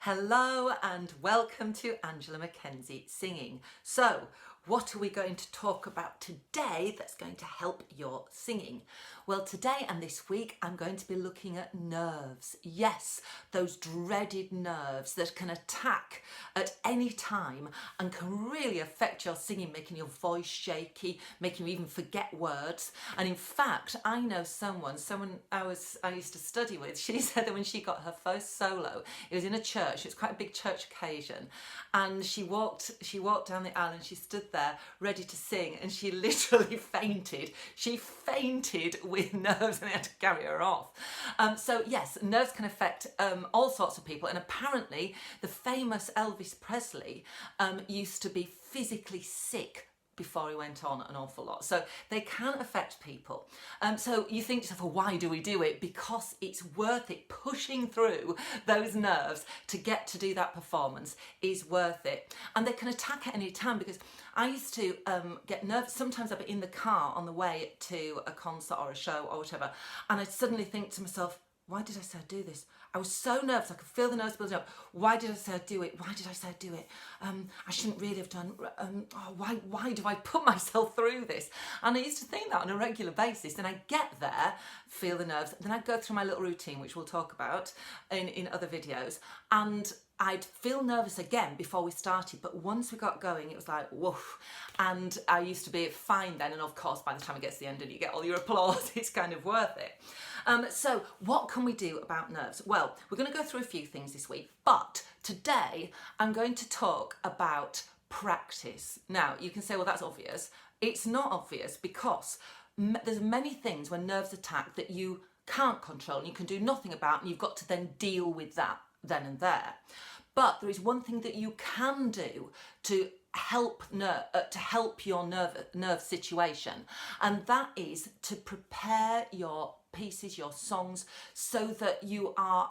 Hello and welcome to Angela Mackenzie Singing. So, what are we going to talk about today that's going to help your singing? Well, today and this week I'm going to be looking at nerves. Yes, those dreaded nerves that can attack at any time and can really affect your singing, making your voice shaky, making you even forget words. And in fact, I know someone I used to study with, she said that when she got her first solo, it was in a church, it was quite a big church occasion, and she walked down the aisle and she stood there ready to sing, and she literally fainted. She fainted with nerves and they had to carry her off. So yes, nerves can affect all sorts of people, and apparently the famous Elvis Presley used to be physically sick before he went on an awful lot. So they can affect people. So you think to yourself, well, why do we do it? Because it's worth it. Pushing through those nerves to get to do that performance is worth it. And they can attack at any time, because I used to get nervous. Sometimes I'd be in the car on the way to a concert or a show or whatever, and I'd suddenly think to myself, why did I say I'd do this? I was so nervous, I could feel the nerves building up. Why did I say I'd do it? Why did I say I'd do it? I shouldn't really have done. Why do I put myself through this? And I used to think that on a regular basis. Then I get there, feel the nerves, then I'd go through my little routine, which we'll talk about in other videos, and I'd feel nervous again before we started, but once we got going, it was like, woof. And I used to be fine then, and of course, by the time it gets to the end and you get all your applause, it's kind of worth it. So what can we do about nerves? Well, we're going to go through a few things this week, but today I'm going to talk about practice. Now, you can say, well, that's obvious. It's not obvious, because there's many things when nerves attack that you can't control and you can do nothing about, and you've got to then deal with that then and there. But there is one thing that you can do to help your nerve situation, and that is to prepare your pieces, your songs, so that you are,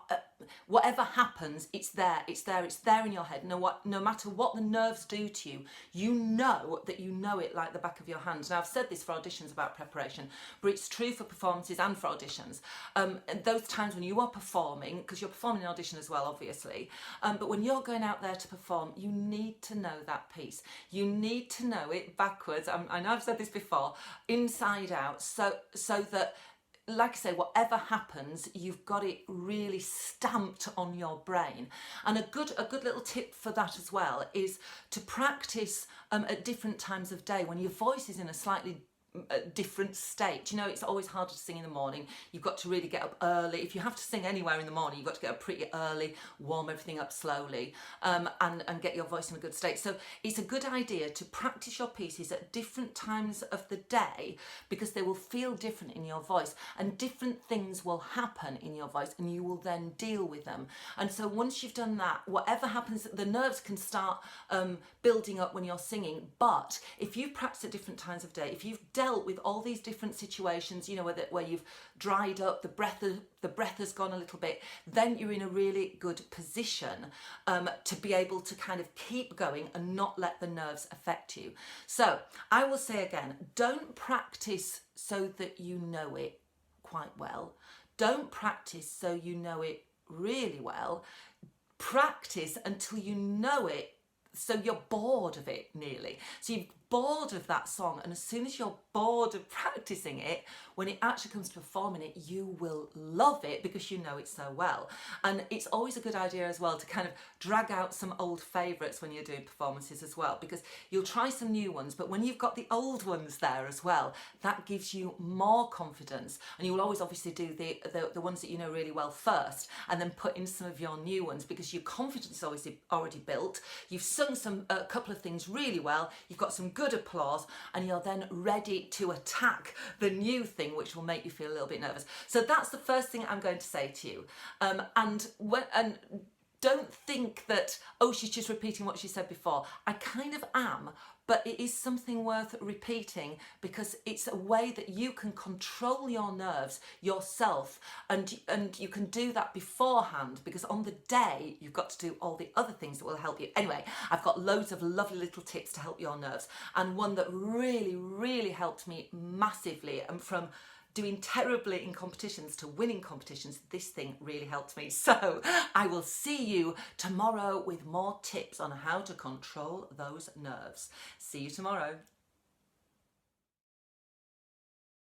whatever happens, it's there in your head. No matter what the nerves do to you, you know that you know it like the back of your hand. Now, I've said this for auditions about preparation, but it's true for performances and for auditions. And those times when you are performing, because you're performing an audition as well, obviously, but when you're going out there to perform, you need to know that piece. You need to know it backwards. I know I've said this before, inside out, so that, like I say, whatever happens, you've got it really stamped on your brain. And a good little tip for that as well is to practice at different times of day when your voice is in a slightly different state. You know, it's always harder to sing in the morning. You've got to really get up early. If you have to sing anywhere in the morning, you've got to get up pretty early, warm everything up slowly, and get your voice in a good state. So it's a good idea to practice your pieces at different times of the day, because they will feel different in your voice, and different things will happen in your voice, and you will then deal with them. And so once you've done that, whatever happens, the nerves can start building up when you're singing. But if you practice at different times of day, if you've dealt with all these different situations, you know, where you've dried up, the breath has gone a little bit, then you're in a really good position to be able to kind of keep going and not let the nerves affect you. So I will say again, don't practice so that you know it quite well. Don't practice so you know it really well. Practice until you know it, so you're bored of it nearly. So you're bored of that song, and as soon as you're bored of practicing it, when it actually comes to performing it, you will love it because you know it so well. And it's always a good idea as well to kind of drag out some old favourites when you're doing performances as well, because you'll try some new ones, but when you've got the old ones there as well, that gives you more confidence. And you will always obviously do the ones that you know really well first, and then put in some of your new ones, because your confidence is already built. You've sung a couple of things really well, you've got some good applause, and you're then ready to attack the new thing, which will make you feel a little bit nervous. So that's the first thing I'm going to say to you. And don't think that, oh, she's just repeating what she said before. I kind of am, but it is something worth repeating, because it's a way that you can control your nerves yourself, and you can do that beforehand, because on the day you've got to do all the other things that will help you. Anyway, I've got loads of lovely little tips to help your nerves, and one that really helped me massively, and from doing terribly in competitions to winning competitions, this thing really helped me. So I will see you tomorrow with more tips on how to control those nerves. See you tomorrow.